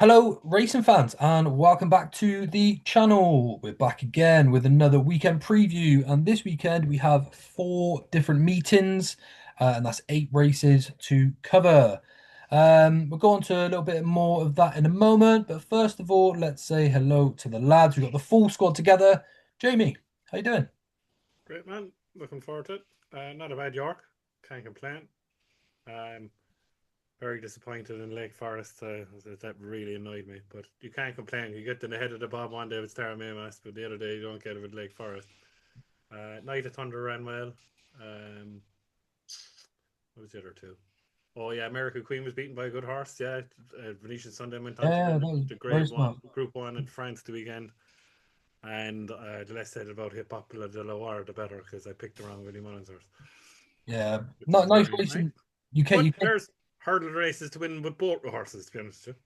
Hello, racing fans, and welcome back to the channel. We're back again with another weekend preview, and this weekend we have four different meetings, and that's eight races to cover. We'll go on to a little bit more of that in a moment, but first of all, let's say hello to the lads. We've got the full squad together. Jamie, how you doing? Great man, looking forward to it. Not a bad York, can't complain. Um, Very disappointed in Lake Forest. That really annoyed me, but you can't complain. You get in the head of the bob one day with Star Maymas, but the other day you don't get it with Lake Forest. Night of Thunder ran well. Um, what was the other two? Oh yeah, American Queen was beaten by a good horse. Yeah, Venetian Sunday went on to Yeah, win that was the very Grade smart. One, Group One in France the weekend. And the less said about Hip Hop de Loire, the better, because I picked the wrong Willie Mullins horse, Yeah, which not is nice very annoying. racing. You can't, But you can't. there's hurdle races to win with both horses, to be honest with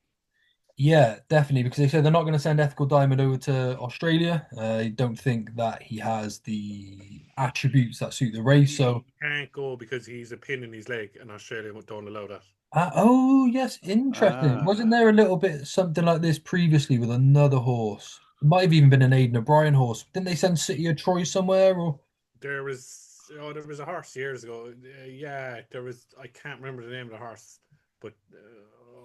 Yeah, definitely, because they said they're not going to send Ethical Diamond over to Australia. I don't think that he has the attributes that suit the race. you. So, He can't go because he's a pin in his leg, and Australia don't allow that. oh yes, interesting. Wasn't Ah, there a little bit something like this previously with another horse? It might have even been an Aidan O'Brien horse. Didn't they send City of Troy somewhere? Or There was a horse years ago. Yeah, there was. I can't remember the name of the horse, but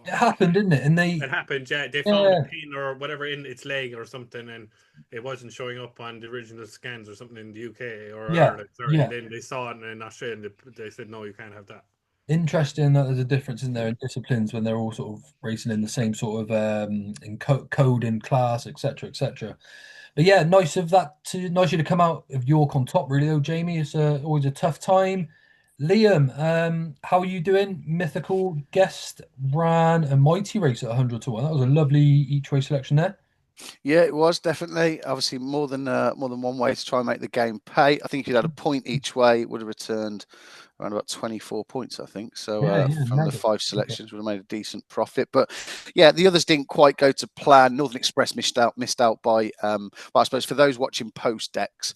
it happened, didn't it? And they, it happened. Yeah, they found a yeah, pin or whatever in its leg or something, and it wasn't showing up on the original scans or something in the UK or yeah, Ireland. Sorry, and yeah. then they saw it in Australia. And they said no, you can't have that. Interesting that there's a difference in their disciplines when they're all sort of racing in the same sort of in code and class, etc., etc. But yeah, nice you to come out of York on top, really though, Jamie. It's always a tough time. Liam, how are you doing? Mythical guest ran a mighty race at 100 to 1. That was a lovely each way selection there. yeah, it was definitely obviously more than one way to try and make the game pay. I think if you'd had a point each way, it would have returned around about 24 points, I think. So Yeah, yeah, from the mega. five Mega. selections, would have made a decent profit. But yeah, the others didn't quite go to plan. Northern Express missed out by. But I suppose for those watching post decks,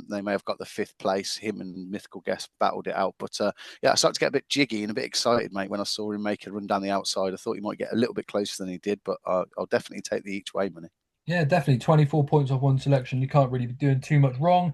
they may have got the fifth place. Him and Mythical Guest battled it out. But yeah, I started to get a bit jiggy and a bit excited, mate, when I saw him make a run down the outside. I thought he might get a little bit closer than he did, but I'll definitely take the each way money. Yeah, definitely. 24 points off one selection. You can't really be doing too much wrong.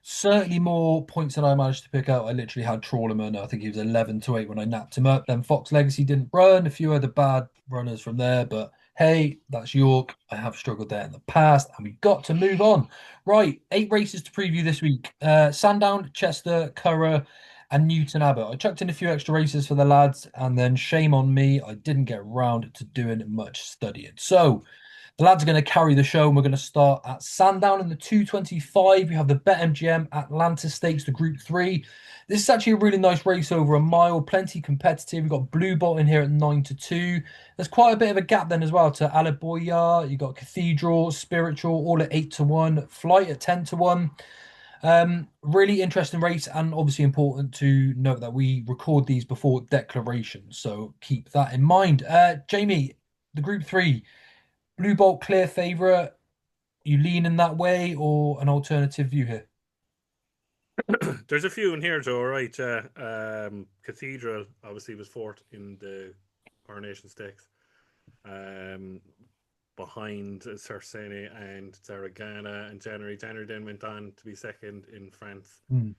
Certainly more points than I managed to pick out. I literally had Trawlerman. I think he was 11 to 8 when I napped him up. Then Fox Legacy didn't run. A few other bad runners from there. But hey, that's York. I have struggled there in the past. And we got to move on. Right. Eight races to preview this week. Sandown, Chester, Curragh, and Newton Abbot. I chucked in a few extra races for the lads. And then shame on me. I didn't get around to doing much studying. So, the lads are going to carry the show, and we're going to start at Sandown in the 225. We have the BetMGM Atlanta Stakes, the Group 3. This is actually a really nice race over a mile, plenty competitive. We've got Blue Bolt in here at 9 to 2. There's quite a bit of a gap then as well to Alaboya. You've got Cathedral, Spiritual, all at 8 to 1, Flight at 10 to 1. Really interesting race, and obviously important to note that we record these before declaration, so keep that in mind. Jamie, the Group 3. Blue Bolt clear favourite. You lean in that way or an alternative view here? you. There's a few in here, Joe. Right, Cathedral obviously was fourth in the Coronation Stakes, um, behind Cersei and Zaragana and January. January then went on to be second in France Hmm.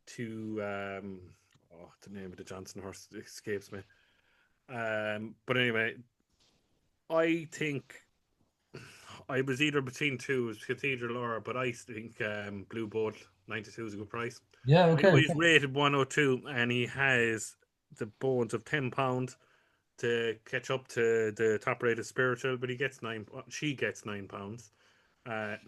to the name of the Johnson horse escapes me. But anyway, I think I was either between two, it was Cathedral or, but I think Blue Bolt 92 is a good price. Yeah, I know okay. he's rated 102 and he has the bones of £10 to catch up to the top rated spiritual, but he gets nine. She gets £9.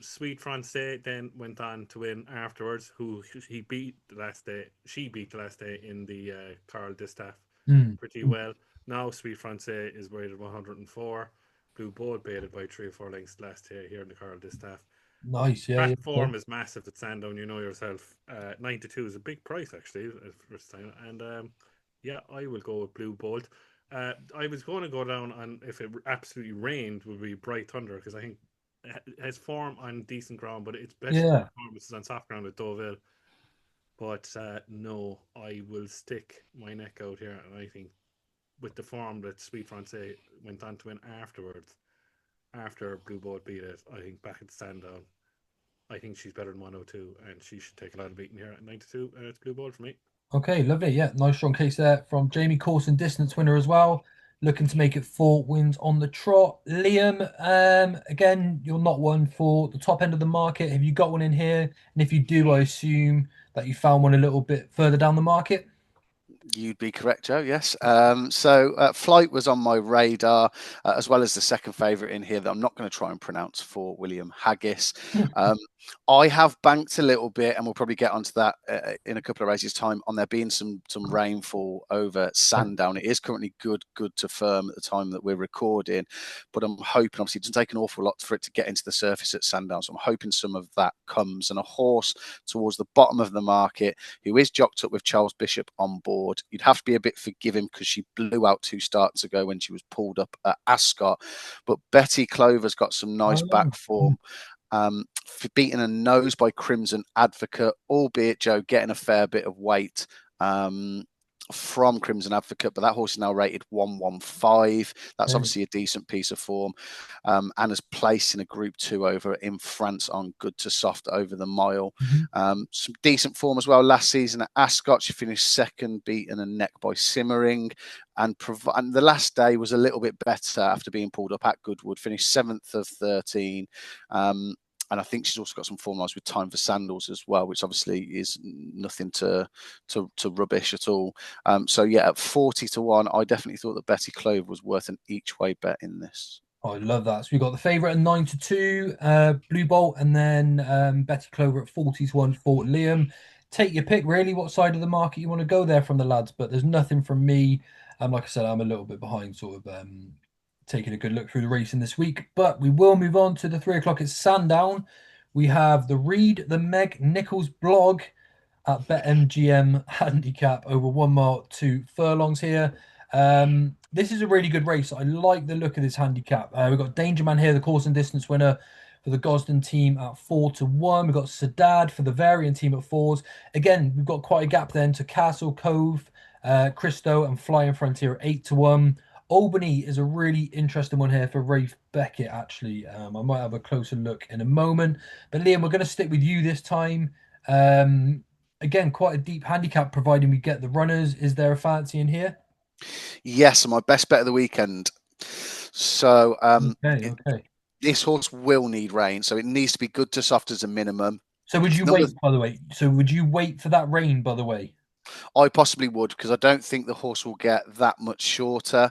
Sweet Francais then went on to win afterwards. Who he beat the last day? She beat the last day in the Carl Distaff Hmm. pretty well. Now Sweet Francais is rated 104. Blue Bold baited by 3 or 4 lengths last day here in the Carl Distaff. Nice. Yeah, yeah. That Okay. form is massive at Sandown, you know yourself. 92 is a big price actually first time, and yeah, I will go with Blue Bolt. I was going to go down on if it absolutely rained would be Bright Thunder because I think his form on decent ground, but its best Yeah. performance is on soft ground at Deauville. But no, I will stick my neck out here, and I think with the form that Sweet Francais went on to win afterwards, after Blue Bolt beat it, I think back at Sandown, I think she's better than 102, and she should take a lot of beating here at 92, and it's Blue Bolt for me. Okay, lovely. Yeah, nice strong case there from Jaime, course and distance winner as well. Looking to make it 4 wins on the trot. Liam, again, you're not one for the top end of the market. Have you got one in here? And if you do, I assume that you found one a little bit further down the market. You'd be correct, Joe. Yes. Flight was on my radar, as well as the second favourite in here that I'm not going to try and pronounce for William Haggis. I have banked a little bit, and we'll probably get onto that in a couple of races' time. On there being some rainfall over Sandown, it is currently good to firm at the time that we're recording. But I'm hoping, obviously, it doesn't take an awful lot for it to get into the surface at Sandown, so I'm hoping some of that comes. And a horse towards the bottom of the market who is jocked up with Charles Bishop on board. You'd have to be a bit forgiving because she blew out 2 starts ago when she was pulled up at Ascot. But Betty Clover's got some nice back form. Beaten a nose by Crimson Advocate, albeit Joe getting a fair bit of weight from Crimson Advocate, but that horse is now rated 115. That's obviously a decent piece of form, and has placed in a Group 2 over in France on good to soft over the mile. Some decent form as well last season at Ascot. She finished second, beaten a neck by Simmering, and the last day was a little bit better after being pulled up at Goodwood. Finished 7th of 13. And I think she's also got some form lines with Time for Sandals as well, which obviously is nothing to rubbish at all. At 40 to 1, I definitely thought that Betty Clover was worth an each way bet in this. I love that. So we got the favourite at 9 to 2, Blue Bolt, and then Betty Clover at 40 to 1 for Liam. Take your pick, really, what side of the market you want to go there from the lads, but there's nothing from me. Like I said, I'm a little bit behind, sort of taking a good look through the racing this week. But we will move on to the 3 o'clock at Sandown. We have the Read the Meg Nichols blog at BetMGM handicap over 1 mile 2 furlongs here. This is a really good race. I like the look of this handicap. We've got Danger Man here, the course and distance winner for the Gosden team at 4 to 1. We've got Sadad for the Variant team at 4s. Again, we've got quite a gap then to Castle Cove, Christo, and Flying Frontier at 8 to 1. Albany is a really interesting one here for Rafe Beckett, actually. I might have a closer look in a moment. But Liam, we're going to stick with you this time. Again, quite a deep handicap, providing we get the runners. Is there a fancy in here? Yes, my best bet of the weekend. So, okay. This horse will need rain, so it needs to be good to soft as a minimum. So would you wait, by the way? So would you wait for that rain, by the way? I possibly would, because I don't think the horse will get that much shorter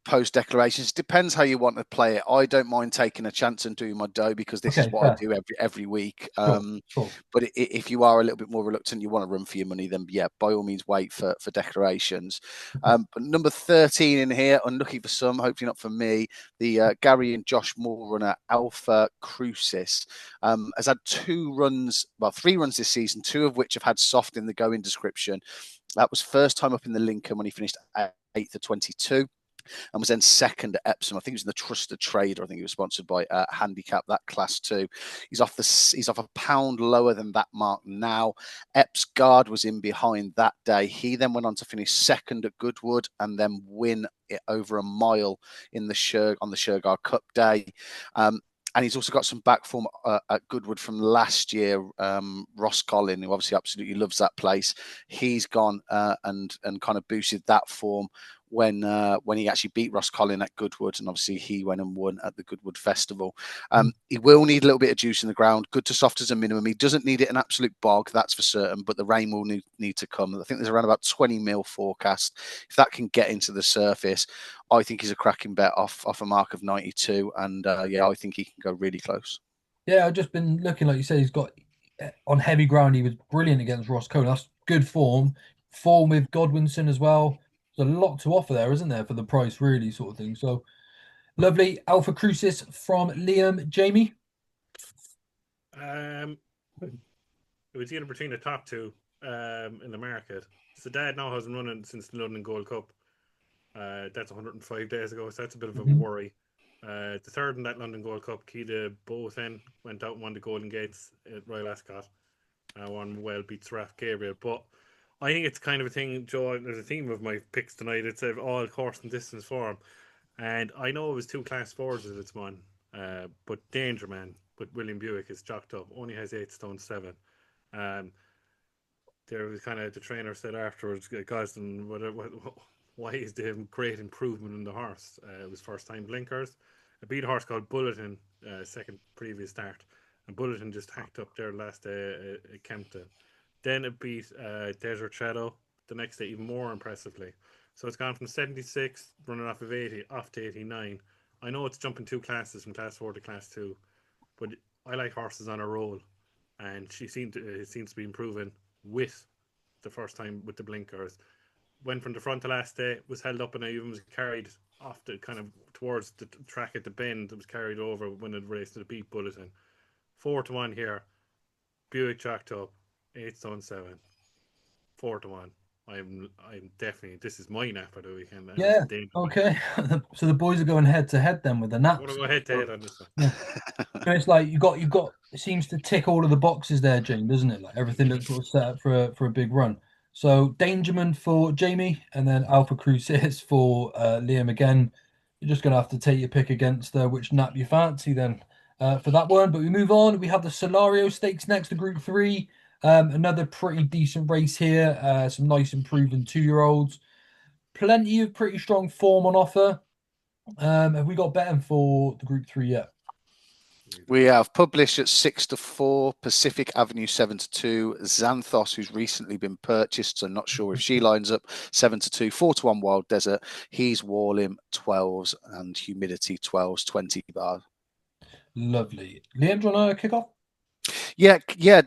post declarations. Depends how you want to play it. I don't mind taking a chance and doing my dough, because this is what I do every week. Cool. But if you are a little bit more reluctant, you want to run for your money, then yeah, by all means wait for declarations. But number 13 in here, unlucky for some, hopefully not for me, the Gary and Josh Moore runner Alpha Crucis has had 3 runs this season, 2 of which have had soft in the going description. That was first time up in the Lincoln when he finished 8th of 22, and was then second at Epsom. I think he was in the Trusted Trader. I think he was sponsored by Handicap, that class 2. He's off a pound lower than that mark now. Epps Guard was in behind that day. He then went on to finish second at Goodwood and then win it over a mile in the on the Shergar Cup day. And he's also got some back form at Goodwood from last year. Ross Collin, who obviously absolutely loves that place, he's gone and kind of boosted that form when he actually beat Ross Collin at Goodwood, and obviously he went and won at the Goodwood Festival. He will need a little bit of juice in the ground, good to soft as a minimum. He doesn't need it an absolute bog, that's for certain, but the rain will need to come. I think there's around about 20 mil forecast. If that can get into the surface, I think he's a cracking bet off a mark of 92, and I think he can go really close. Yeah, I've just been looking, like you said, he's got on heavy ground. He was brilliant against Ross Collin. That's good form. Form with Godwinson as well. There's a lot to offer there, isn't there, for the price, really, sort of thing. So lovely. Alpha Crucis from Liam. Jaime? It was either between the top 2 in the market. So Dad now has been running since the London Gold Cup. That's 105 days ago, so that's a bit of a worry. The third in that London Gold Cup, Keita Bothen, went out and won the Golden Gates at Royal Ascot. Won well, beat Seraph Gabriel. But I think it's kind of a thing, Joe. There's a theme of my picks tonight. It's all course and distance form. And I know it was 2 class 4s of its one, But Danger Man with William Buick is jocked up. Only has 8 stone 7. Um, there was kind of the trainer said afterwards, Gosden, why is the great improvement in the horse? It was first time blinkers. I beat a horse called Bulletin, second previous start, and Bulletin just hacked up there last day at Kempton. Then it beat Desert Shadow the next day, even more impressively. So it's gone from 76, running off of 80, off to 89. I know it's jumping 2 classes from class 4 to class 2, but I like horses on a roll, and it seems to be improving with the first time with the blinkers. Went from the front to last day, was held up, and even was carried off the kind of towards the track at the bend. It was carried over when it raced to the beat Bulletin. 4-1 here. Buick chalked up, 8 stone 7. 4-1. I'm definitely, this is my nap of the weekend. Yeah. Okay. So the boys are going head to head then with the I'm naps. gonna go head to head on this one. Yeah. So it's like you got it seems to tick all of the boxes there, Jane, doesn't it? Like everything looks sort of set up for a big run. So Dangerman for Jamie, and then Alpha Crusaders for Liam again. You're just gonna have to take your pick against which nap you fancy then for that one. But we move on. We have the Solario Stakes next to Group 3. Another pretty decent race here. Some nice improving 2-year-olds. Plenty of pretty strong form on offer. Have we got betting for the Group 3 yet? We have Published at 6-4, Pacific Avenue 7-2, Xanthos, who's recently been purchased, so not sure if she lines up, 7-2, 4-1 Wild Desert, He's Warlim 12s, and Humidity 12s, 20 bars. Lovely. Liam, do you want to kick off? Yeah.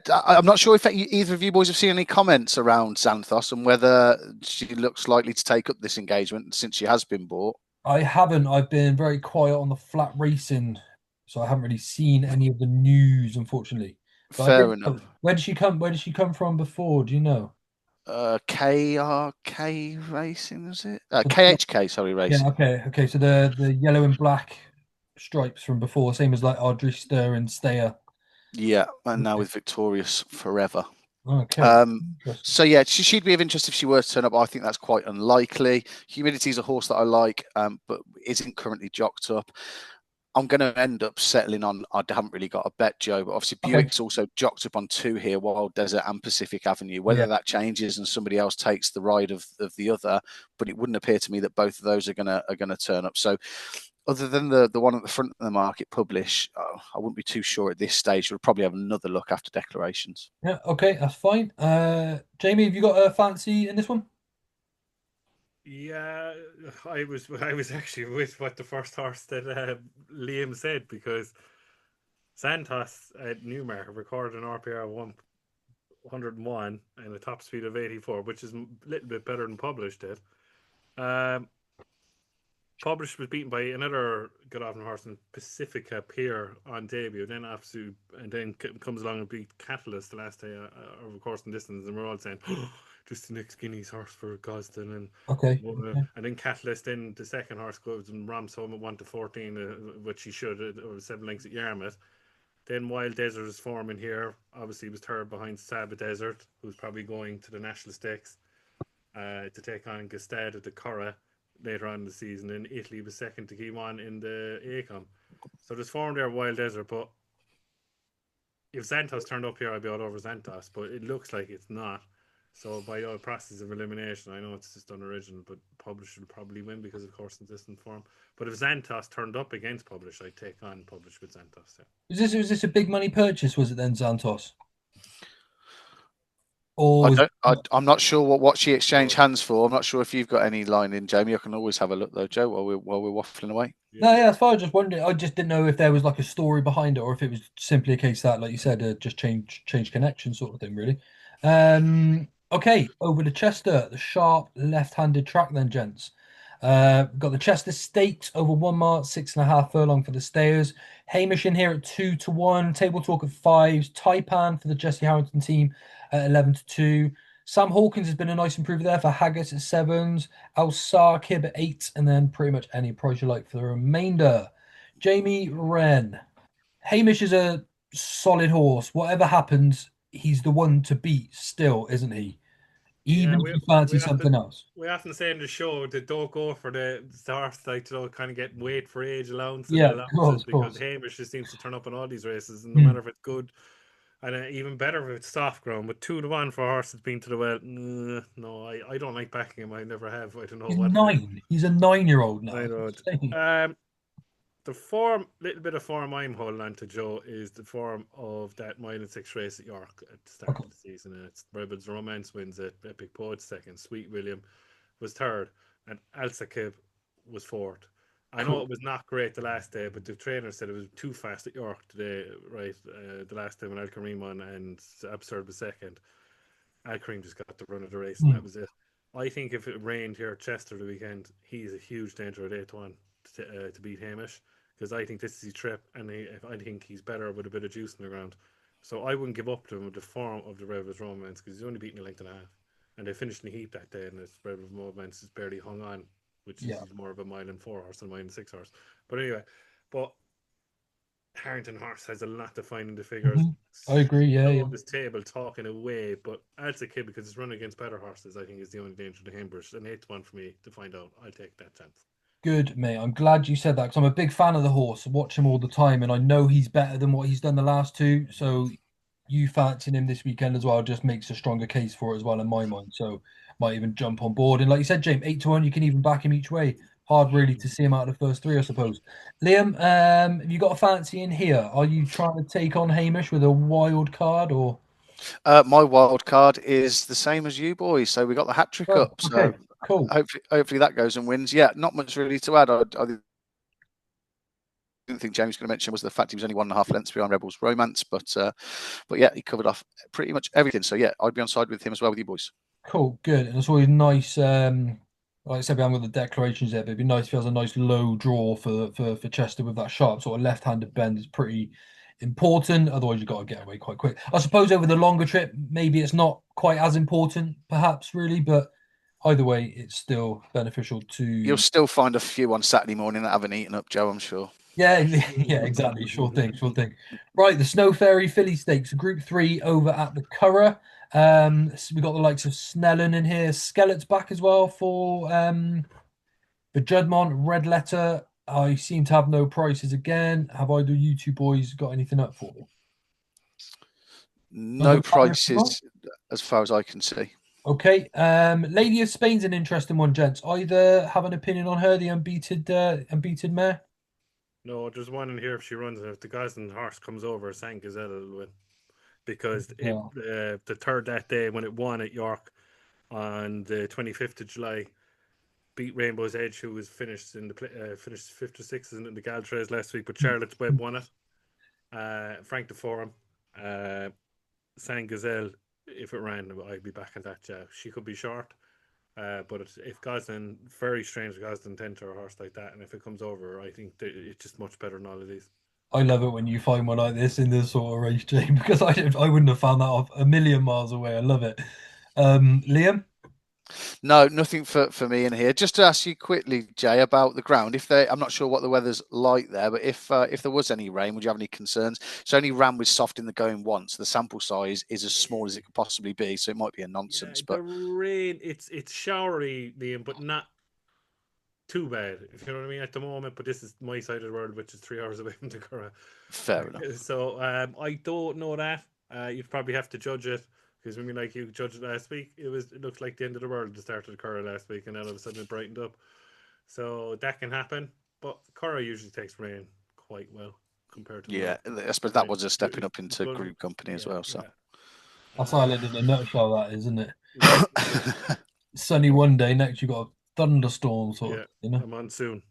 I'm not sure if either of you boys have seen any comments around Xanthos and whether she looks likely to take up this engagement since she has been bought. I haven't. I've been very quiet on the flat racing, so I haven't really seen any of the news, unfortunately. But Fair enough. Where did she come? Where did she come from before? Do you know? KRK Racing, is it? KHK, sorry, Racing. Yeah. Okay. So the yellow and black stripes from before, same as like Ardrister and Steyer. Yeah, and now with Victorious Forever. Okay. So yeah, she'd be of interest if she were to turn up. I think that's quite unlikely. Humidity is a horse that I like, but isn't currently jocked up. I'm going to end up settling on, I haven't really got a bet, Joe, but obviously Buick's also jocked up on 2 here, Wild Desert and Pacific Avenue. Whether that changes and somebody else takes the ride of the other, but it wouldn't appear to me that both of those are going to turn up. So other than the one at the front of the market, Publish, I wouldn't be too sure at this stage. We'll probably have another look after declarations. Yeah, okay, that's fine. Jamie, have you got a fancy in this one? Yeah, I was actually with what the first horse that Liam said, because Santos at Newmarket recorded an RPR of 101 and a top speed of 84, which is a little bit better than Published did. Published was beaten by another good afternoon horse in Pacifica Pier on debut, then comes along and beat Catalyst the last day of course in distance, and we're all saying, oh, just the next Guineas horse for Gosden, and then Catalyst, then the second horse goes and ramps home at 1-14, which he should, or 7 lengths at Yarmouth. Then Wild Desert is forming here. Obviously, he was third behind Saba Desert, who's probably going to the National Stakes to take on Gestad at the Curragh later on in the season. In Italy, was second to Guimon in the ACOM. So there's form there, Wild Desert. But if Xanthos turned up here, I'd be all over Xanthos. But it looks like it's not. So by the process of elimination, I know it's just unoriginal, but Publish will probably win because of course consistent form. But if Xanthos turned up against Publish, I'd take on Publish with Xanthos. Yeah. Was this a big money purchase? Was it then Xanthos? Or I'm not sure what she exchanged hands for. I'm not sure if you've got any line in, Jamie. I can always have a look though, Joe, while we're waffling away. No, yeah, that's fine. I just wondered. I just didn't know if there was like a story behind it, or if it was simply a case that, like you said, just change connection sort of thing, really. Okay, over to Chester, the sharp left-handed track then, gents. Got the Chester Stakes over 1 mile, 6.5 furlong for the stayers. Hamish in here at 2-1. Table Talk at 5s. Taipan for the Jesse Harrington team at 11-2. Sam Hawkins has been a nice improver there for Haggis at 7s. Al Kib at 8, and then pretty much any price you like for the remainder. Jamie Wrenn. Hamish is a solid horse. Whatever happens, he's the one to beat still, isn't he? Yeah, even if you fancy we something often else. we often say in the show that don't go for the stars like kind of get weight for age allowance and Yeah, the of course, allowances of because course. Hamish just seems to turn up in all these races, and no Hmm. matter if it's good, and even better if it's soft ground. But 2-1 for a horse that's been to the well, no, I don't like backing him. I never have. I don't know He's what it is. 9. He's a 9-year-old I now. don't. It's insane. The form, little bit of form I'm holding on to, Joe, is the form of that mile and six race at York at the start Okay, of the season. And it's Rebels Romance wins it, Epic Poet second, Sweet William was third, and Elsa Kib was fourth. I know cool. it was not great the last day, but the trainer said it was too fast at York today, right? The last time when Al Kareem won and Absurd was second. Al Kareem just got the run of the race, and Hmm. that was it. I think if it rained here at Chester the weekend, he's a huge danger at 8-1 to beat Hamish because I think this is his trip, and I think he's better with a bit of juice in the ground. So I wouldn't give up to him with the form of the Rebels Romance because he's only beaten a length and a half. And they finished in the heap that day, and this Rebels Romance is barely hung on, which is Yeah. he's more of a mile and 4 horse than a mile and 6 horse. But anyway, but Harrington Horse has a lot to find in the figures. Hmm. I agree. Yeah, yeah. Below this table talking away, but as a kid, because it's running against better horses, I think is the only danger to Cambridge. An 8-1 for me to find out. I'll take that chance. Good, mate. I'm glad you said that because I'm a big fan of the horse. I watch him all the time, and I know he's better than what he's done the last two. So you fancying him this weekend as well just makes a stronger case for it as well in my mind. So might even jump on board. And like you said, James, 8-1, you can even back him each way. Hard really to see him out of the first three, I suppose. Liam, have you got a fancy in here? Are you trying to take on Hamish with a wild card or? My wild card is the same as you boys, so we got the hat trick Oh, up. So okay, cool. hopefully that goes and wins. Yeah, not much really to add. I didn't think James was going to mention was the fact he was only 1.5 lengths behind Rebels Romance, but yeah, he covered off pretty much everything. So yeah, I'd be on side with him as well with you boys. Cool, good. And it's always nice. Like I said, we haven't got the declarations there, but it'd be nice if he has a nice low draw for Chester with that sharp sort of left-handed bend is pretty important. Otherwise, you've got to get away quite quick. I suppose over the longer trip, maybe it's not quite as important, perhaps really, but either way, it's still beneficial You'll to. still find a few on Saturday morning that haven't eaten up, Joe, I'm sure. Yeah, yeah, exactly. Sure thing, sure thing. Right, the Snow Fairy Filly Stakes, Group 3 over at the Curragh. So we got the likes of Snellen in here. Skelet's back as well for Judmont, Red Letter. I seem to have no prices again. Have either you two boys got anything up for me? No Doesn't matter if not. prices as far as I can see. Okay. Lady of Spain's an interesting one, gents. Either have an opinion on her, the unbeaten mare. No, there's one in here if she runs, and if the Gosling horse comes over, San Gazelle will win. Because Yeah. the third that day when it won at York on the 25th of July, beat Rainbow's Edge, who was finished in the finished fifth or sixth in the Galtrays last week, but Charlotte's Web won it. Frank de Forum, uh, San Gazelle, if it ran, I'd be back on that. She could be short, but if Gosling, very strange, Gosling tend to a horse like that, and if it comes over, I think that it's just much better than all of these. I love it when you find one like this in this sort of race, James, because I wouldn't have found that off a million miles away. I love it. Liam? No, nothing for me in here. Just to ask you quickly, Jay, about the ground. I'm not sure what the weather's like there, but if there was any rain, would you have any concerns? It's only ran with soft in the going once. The sample size is as small as it could possibly be, so it might be a Yeah, nonsense. the But rain, it's showery, Liam, but not too bad, if you know what I mean, at the moment. But this is my side of the world, which is 3 hours away from the Curragh. fair enough. So I don't know that. You'd probably have to judge it because when we like you judged it last week, it looked like the end of the world at the start of the Curragh last week, and then all of a sudden it brightened up. So that can happen, but Curragh usually takes rain quite well compared to Yeah, most. I suppose that was a stepping up into But group company as yeah, well. So yeah. That's Ireland in a nutshell, that is, isn't it? Yeah, Sunny one day, next you got a thunderstorm, sort yeah, of, you know. a monsoon.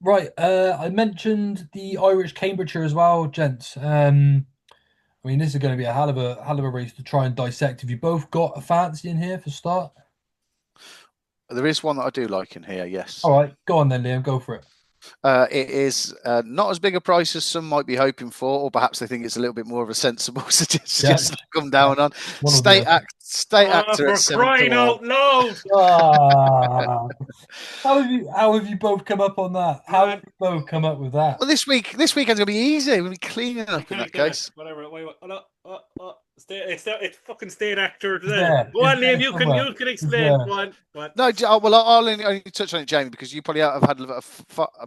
Right. I mentioned the Irish Cambridgeshire as well, gents. I mean, this is going to be a hell of a race to try and dissect. Have you both got a fancy in here for start? there is one that I do like in here. Yes. All right, go on then, Liam. Go for it. It is not as big a price as some might be hoping for, or perhaps they think it's a little bit more of a sensible Yeah, suggestion to come down on. one or the other. State Oh, actor at for 7 to crying 1. out loud! Ah, how have you both come up on that? How have Man, you both come up with that? Well, this weekend's gonna be easy. We'll be cleaning up in that case. whatever. Wait, It's fucking state actor. It's there. Go It's on, there Liam. somewhere. You can It's explain. there. Go on. What? No, well, I'll only touch on it, Jamie, because you probably have had a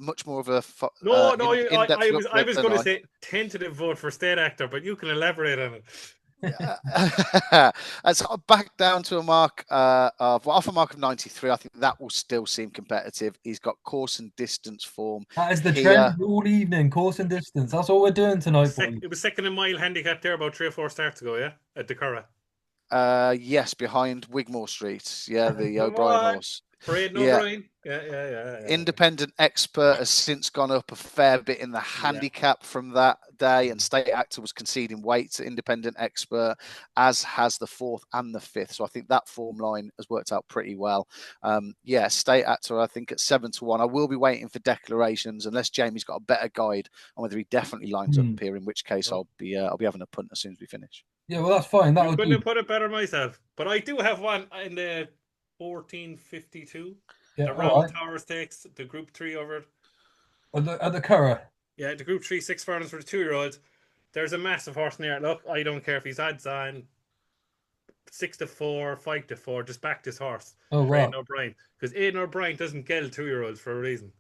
much more of a No, no. in-depth look I was than going to I. say tentative vote for state actor, but you can elaborate on it. And so back down to a mark off a mark of 93. I think that will still seem competitive. He's got course and distance form That is the here. trend all evening, course and distance. That's all we're doing tonight, boys. It was second in mile handicap there about 3 or 4 starts ago, yeah, at the Curragh. Yes, behind Wigmore Street. Yeah, the Come O'Brien on. horse. Braden Yeah. O'Brien. Yeah. Independent expert has since gone up a fair bit in the handicap from that day, and state actor was conceding weight to independent expert, as has the 4th and the 5th. So I think that form line has worked out pretty well. State actor, I think at 7-1. I will be waiting for declarations unless Jamie's got a better guide on whether he definitely lines up here, in which case I'll be having a punt as soon as we finish. Yeah, well, that's fine. You couldn't have put it better myself. But I do have one in the 1452. Yeah, the Round Tower Stakes, the Group 3 over. At the Curragh. Yeah, the Group 3 6 furlongs for the 2-year-olds. There's a massive horse in there. Look, I don't care if he's odds on 6-4, 5-4. Just back this horse. Oh, wow. Aidan O'Brien. Because Aidan O'Brien doesn't geld 2-year-olds for a reason.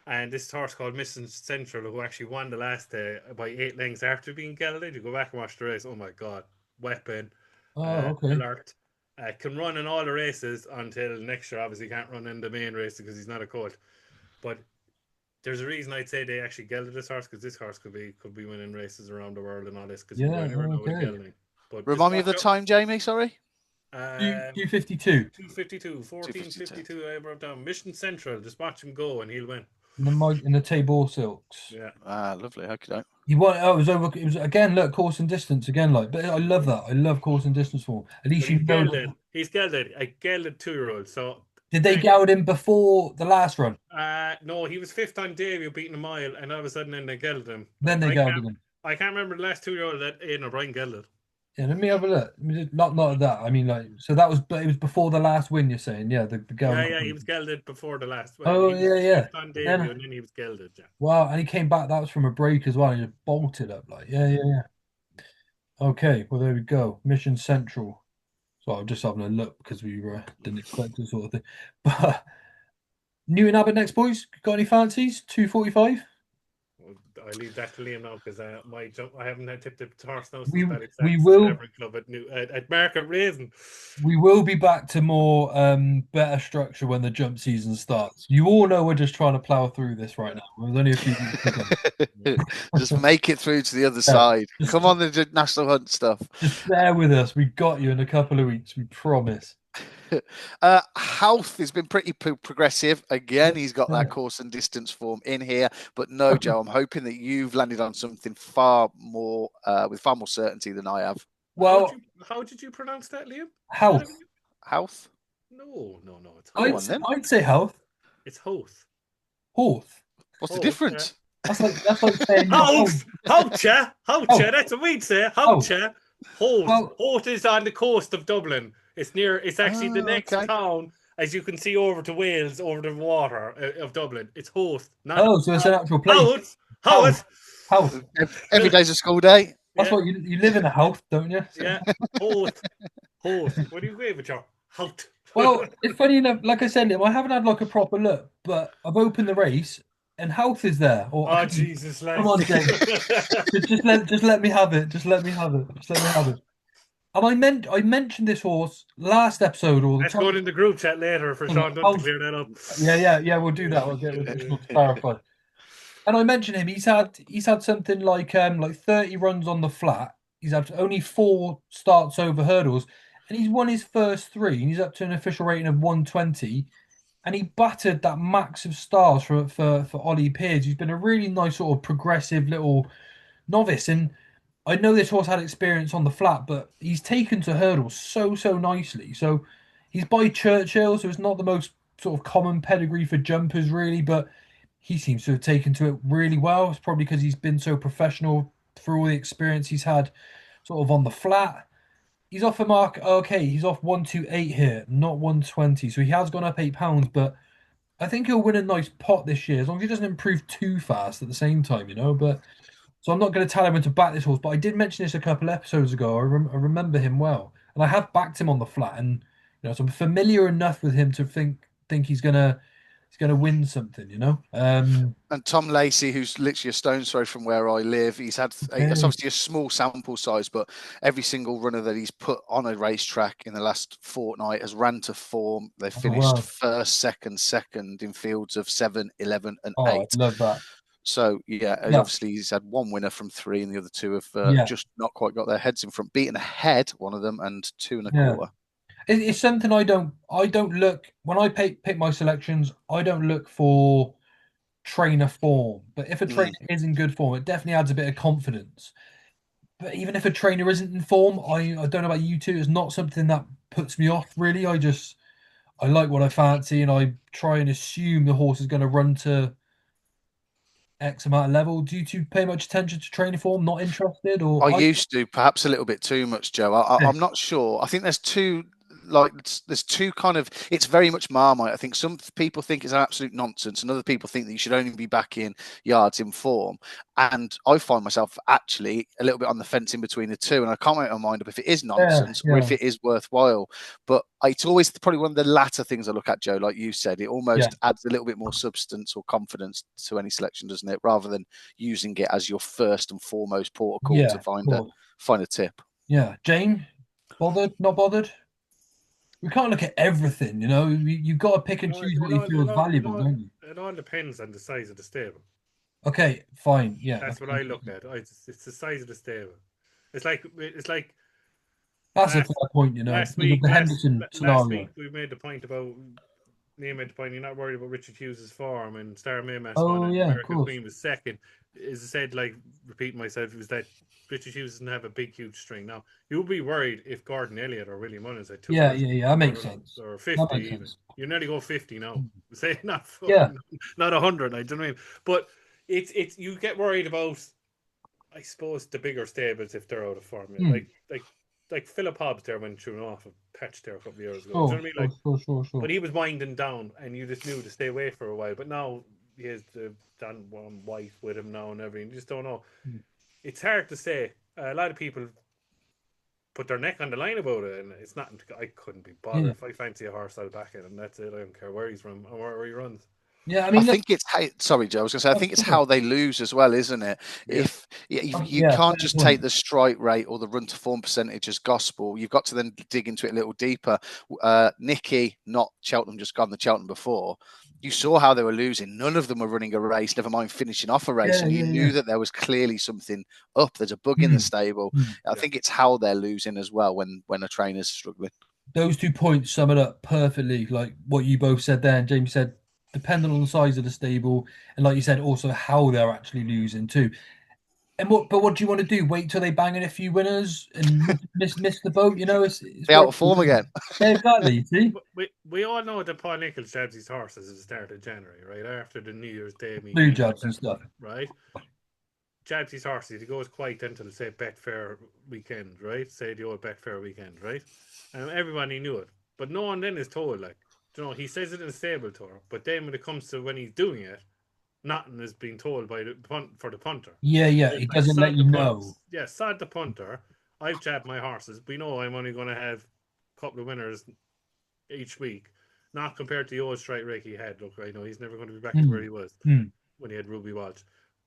And this horse called Mission Central, who actually won the last day by 8 lengths after being gelded. You go back and watch the race. Oh my God. Weapon. Alert. Can run in all the races until next year. Obviously, can't run in the main race because he's not a colt. But there's a reason I'd say they actually gelded this horse, because this horse could be winning races around the world and all this. Because gelding. But remind me of the time, Jamie. Sorry. 252. 252. 1452. I wrote down Mission Central. Just watch him go and he'll win. In the Tabor Silks. Yeah. Lovely. Okay. He won. Oh, it was again. Look, course and distance again. But I love that. I love course and distance form. At least he's gelded. He's gelded. A gelded 2-year-old. So did they geld him before the last run? No, he was 5th on debut, beating a mile, and all of a sudden then they gelded him. Then they gelded him. I can't remember the last 2-year-old that Aidan O'Brien gelded. Yeah, let me have a look. Not that. I mean, so that was, but it was before the last win. You're saying, yeah, the geld. Yeah, he was gelded before the last win. Oh, yeah. On debut, and then he was gelded. Yeah. Wow, and he came back. That was from a break as well. And he just bolted up yeah. Okay, well there we go. Mission Central. So I'm just having a look because we didn't expect this sort of thing. But Newton Abbott next, boys. Got any fancies? 245. I leave that to Liam now because I haven't had tipped the horse now. We will club at Market Raisin. We will be back to more better structure when the jump season starts. You all know we're just trying to plow through this right now. There's only a few weeks to go. Just make it through to the other side. Come on, the National Hunt stuff. Just bear with us. We got you in a couple of weeks. We promise. Health has been pretty progressive. Again, he's got that course and distance form in here. But no, Joe, I'm hoping that you've landed on something far more with far more certainty than I have. Well, how did you pronounce that, Liam? Health. Health? No. It's I'd say health. It's Hoth. Hoth. What's the difference? Yeah. That's like saying Hoth. That's what we'd say. Hoth. Hoth is on the coast of Dublin. It's actually the next town, as you can see, over to Wales, over the water of Dublin. It's Hoth. So it's an actual place. Hoth. Every day's a school day. That's what you live in a house, don't you? Yeah. Hoth. What do you agree with, Joe? Hoth. Well, it's funny enough, like I said, I haven't had like a proper look, but I've opened the race and Health is there. Jesus, come on, James. just let me have it. Just let me have it. And I mentioned this horse last episode. Let's go in the group chat later for Sean Dunn to clear that up. Yeah, we'll do that. We'll get to clarify. And I mentioned him. He's had something like 30 runs on the flat. He's had only 4 starts over hurdles, and he's won his first 3. And he's up to an official rating of 120. And he battered that max of stars for Ollie Pearce. He's been a really nice sort of progressive little novice. And I know this horse had experience on the flat, but he's taken to hurdles so nicely. So he's by Churchill, so it's not the most sort of common pedigree for jumpers, really, but he seems to have taken to it really well. It's probably because he's been so professional through all the experience he's had sort of on the flat. He's off a mark. Okay, he's off 128 here, not 120. So he has gone up £8, but I think he'll win a nice pot this year, as long as he doesn't improve too fast at the same time, But So I'm not going to tell everyone to back this horse, but I did mention this a couple episodes ago. I remember him well, and I have backed him on the flat, and so I'm familiar enough with him to think he's gonna win something. And Tom Lacey, who's literally a stone's throw from where I live, it's Okay. obviously a small sample size, but every single runner that he's put on a racetrack in the last fortnight has ran to form. They Oh finished wow. first, second in fields of 7, 11, and Oh, I 8. love that. So yeah, Yeah, obviously he's had one winner from 3, and the other 2 have yeah, just not quite got their heads in front. Beaten ahead, one of them, and 2 and a yeah. quarter. It's something I don't look when I pick my selections. I don't look for trainer form, but if a trainer Mm. is in good form, it definitely adds a bit of confidence. But even if a trainer isn't in form, I don't know about you two, it's not something that puts me off really. I like what I fancy and I try and assume the horse is going to run to X amount of level. Do you two pay much attention to training form? Not interested, I or I used to, perhaps a little bit too much, Joe. I'm not sure. I think there's two, like, there's two kind of. It's very much Marmite. I think some people think it's an absolute nonsense, and other people think that you should only be back in yards in form. And I find myself actually a little bit on the fence in between the two, and I can't make my mind up if it is yeah, nonsense or yeah, if it is worthwhile. But it's always probably one of the latter things I look at, Joe. Like you said, it yeah, almost adds a little bit more substance or confidence to any selection, doesn't it? Rather than using it as your first and foremost port of call yeah, to of course. find a tip. Yeah. Jane, bothered? Not bothered? We can't look at everything, you've got to pick and No, choose what you feel is valuable, don't you? it all depends on the size of the stable. Okay, fine. Yeah. That's what I look at. It's the size of the stable. It's like That's a last fair point, last because of week the last Henderson last week scenario. we made the point about Liam made the point you're not worried about Richard Hughes's form and Star Maymas won Oh and yeah, of American course. Queen was second. As I said, like repeating myself, it was that Richard Hughes doesn't have a big huge string. Now you'll be worried if Gordon Elliott or William Mullins had two Yeah, horses yeah, yeah. That makes running sense. or That 50 makes even. sense. You nearly go 50 now. Say not Yeah, fucking not 100, I don't know what I mean. But it's you get worried about I suppose the bigger stables if they're out of form. hmm. Like Philip Hobbs there went through an awful patch there a couple of years ago. Do you Sure, know what I mean? sure, Like, sure, sure, but sure. he was winding down, and you just knew to stay away for a while. But now he has the Dan one wife with him now and everything. You just don't know. Hmm. It's hard to say. A lot of people put their neck on the line about it, and it's not. I couldn't be bothered Yeah, if I fancy a horse, I'll back it, and that's it. I don't care where he's from or where he runs. yeah. I I mean, look, think it's how, sorry, Joe. I was going to say I think it's how they lose as well, isn't it? Yeah, If you yeah, can't fair just take point. the strike rate or the run to form percentage as gospel, you've got to then dig into it a little deeper. Nicky, not Cheltenham, just gone the Cheltenham before. You saw how they were losing. None of them were running a race, never mind finishing off a race, Yeah, and you yeah, yeah. knew that there was clearly something up. There's a bug in the Hmm, stable. hmm. I yeah, think it's how they're losing as well when a trainer's struggling. Those 2 points sum it up perfectly. Like what you both said there, and James said, depending on the size of the stable, and like you said, also how they're actually losing too. But what do you want to do? Wait till they bang in a few winners and miss the boat? It's Be out what of form again. yeah, exactly. You see, we all know that Paul Nichols jabs his horses at the start of January, right after the New Year's Day blue meeting, jobs and stuff. right? Jabs his horses. He goes quiet until say Betfair weekend, right? Say the old Betfair weekend, right? And everybody knew it, but no one then is told like, he says it in the stable tour, but then when it comes to when he's doing it, nothing is being told by the for the punter. Yeah, yeah. It's It like doesn't let you know. sod the punter. I've jabbed my horses. We know I'm only going to have a couple of winners each week, not compared to the old straight rake he had. Look, I know he's never going to be back to where Hmm, he was hmm. when he had Ruby Walsh,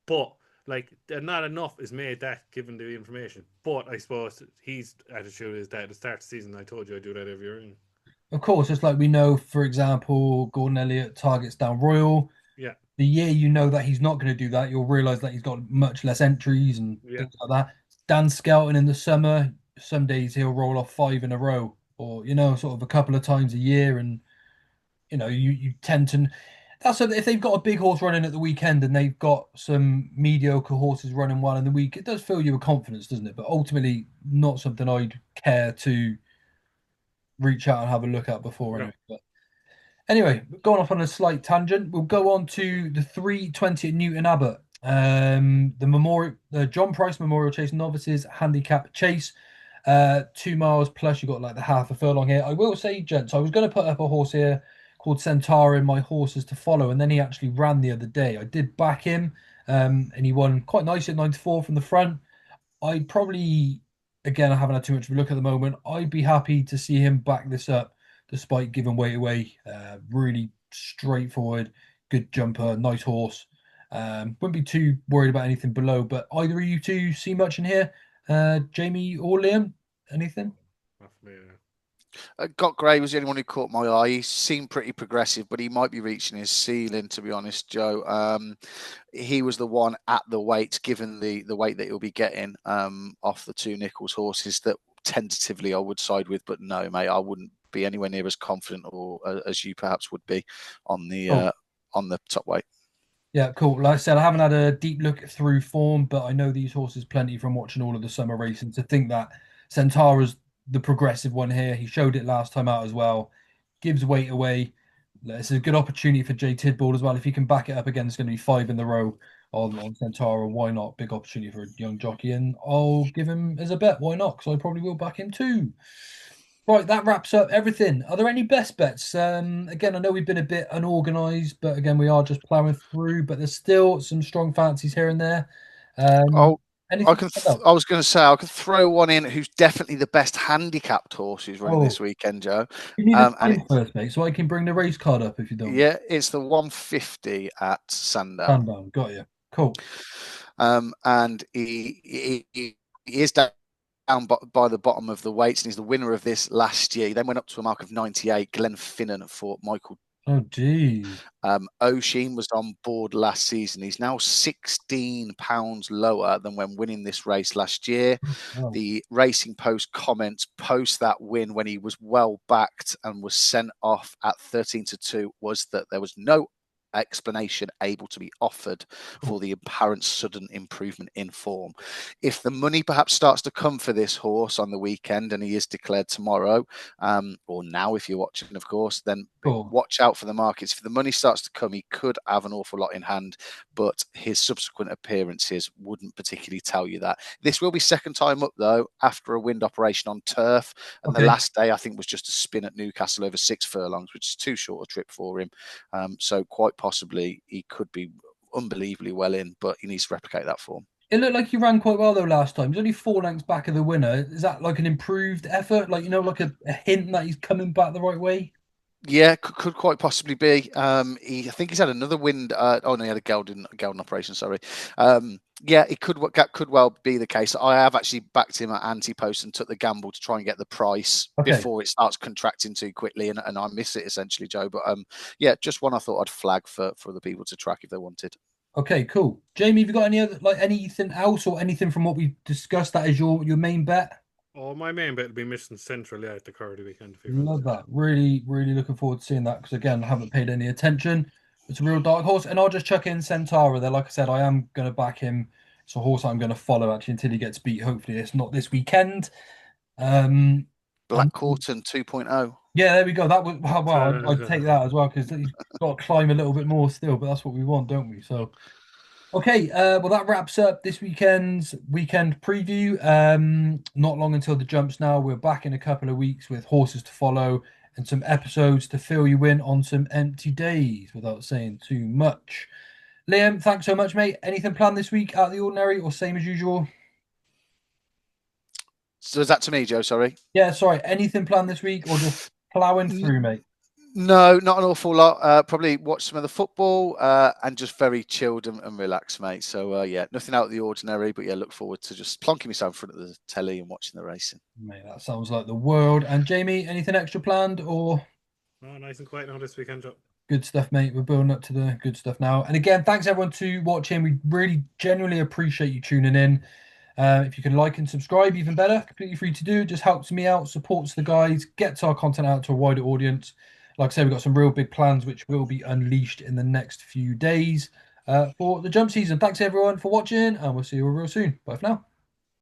but like not enough is made that given the information. But I suppose his attitude is that at the start of the season, I told you I do that every year. And Of course, it's like we know, for example, Gordon Elliott targets down Royal. yeah, The year you know that he's not going to do that, you'll realise that he's got much less entries and yeah, things like that. Dan Skelton in the summer, some days he'll roll off 5 in a row, or sort of a couple of times a year, and you tend to. If they've got a big horse running at the weekend and they've got some mediocre horses running well in the week, it does fill you with confidence, doesn't it? But ultimately, not something I'd care to reach out and have a look at before no, anyway. But anyway, going off on a slight tangent, we'll go on to the 320 at Newton Abbot. The John Price Memorial Chase Novices Handicap Chase. 2 miles plus, you got like the half a furlong here. I will say, gents, I was going to put up a horse here called Centaur in my horses to follow, and then he actually ran the other day. I did back him, and he won quite nicely at 9-4 from the front. I'd probably, again, I haven't had too much of a look at the moment. I'd be happy to see him back this up despite giving weight away. Really straightforward, good jumper, nice horse. Wouldn't be too worried about anything below, but either of you two see much in here? Jaime or Liam? Anything? Got Gray was the only one who caught my eye. He seemed pretty progressive, but he might be reaching his ceiling, to be honest, Joe. He was the one at the weight, given the weight that he'll be getting off the two Nichols horses that tentatively I would side with, but no, mate, I wouldn't be anywhere near as confident or as you perhaps would be on the top weight. Yeah, cool. Like I said, I haven't had a deep look through form, but I know these horses plenty from watching all of the summer racing to think that Centaur's the progressive one here. He showed it last time out as well. Gives weight away. It's a good opportunity for Jay Tidball as well. If he can back it up again, it's going to be 5 in the row on Centaur. Why not? Big opportunity for a young jockey. And I'll give him as a bet. Why not? Because I probably will back him too. Right, that wraps up everything. Are there any best bets? Again, I know we've been a bit unorganised, but again, we are just ploughing through. But there's still some strong fancies here and there. Anything? I was going to say I could throw one in who's definitely the best handicapped horse who's running this weekend, Joe. You need a first, mate, so I can bring the race card up if you don't. Yeah, it's the 150 at Sandown. Sandown, got you. Cool. And he is down by the bottom of the weights, and he's the winner of this last year. He then went up to a mark of 98. Glenn Finnan for Michael. Oh, geez. O'Sheen was on board last season. He's now £16 lower than when winning this race last year. Oh. The Racing Post comments post that win when he was well backed and was sent off at 13-2 was that there was no explanation able to be offered for the apparent sudden improvement in form. If the money perhaps starts to come for this horse on the weekend and he is declared tomorrow, or now if you're watching, of course, then watch out for the markets. If the money starts to come, he could have an awful lot in hand, but his subsequent appearances wouldn't particularly tell you that. This will be second time up, though, after a wind operation on turf. And the last day, I think, was just a spin at Newcastle over 6 furlongs, which is too short a trip for him. So quite possibly he could be unbelievably well in, but he needs to replicate that form. It looked like he ran quite well though last time. He's only 4 lengths back of the winner. Is that like an improved effort? Like, like a hint that he's coming back the right way? Yeah, could quite possibly be. I think he's had another wind. No, he had a Gelding operation. Sorry. Yeah, it could well be the case. I have actually backed him at anti-post and took the gamble to try and get the price before it starts contracting too quickly, and I miss it essentially, Joe. But yeah, just one I thought I'd flag for the people to track if they wanted. Okay, cool. Jaime, have you got any other anything else or anything from what we discussed that is your main bet? Oh, my main bet will be Mission Central at the Curdy weekend. Love that. Really, really looking forward to seeing that because again, I haven't paid any attention. It's a real dark horse, and I'll just chuck in Centaur there. Like I said, I am going to back him. It's a horse I'm going to follow actually until he gets beat. Hopefully, it's not this weekend. Black Corton 2.0. Yeah, there we go. That was well. I'd take that as well because he's got to climb a little bit more still, but that's what we want, don't we? So. Okay, well that wraps up this weekend's weekend preview. Not long until the jumps now. We're back in a couple of weeks with horses to follow and some episodes to fill you in on some empty days without saying too much. Liam, thanks so much, mate. Anything planned this week out of the ordinary or same as usual? So is that to me, Joe? Sorry. Yeah, sorry. Anything planned this week or just plowing through, mate? No, not an awful lot. Probably watch some of the football and just very chilled and relaxed, mate. So, yeah, nothing out of the ordinary. But, yeah, look forward to just plonking myself in front of the telly and watching the racing. Mate, that sounds like the world. And, Jaime, anything extra planned or? Oh, nice and quiet now this weekend, Joe. Good stuff, mate. We're building up to the good stuff now. And, again, thanks, everyone, to watching. We really genuinely appreciate you tuning in. If you can like and subscribe, even better. Completely free to do. It just helps me out, supports the guys, gets our content out to a wider audience. Like I say, we've got some real big plans which will be unleashed in the next few days for the jump season. Thanks everyone for watching, and we'll see you real soon. Bye for now.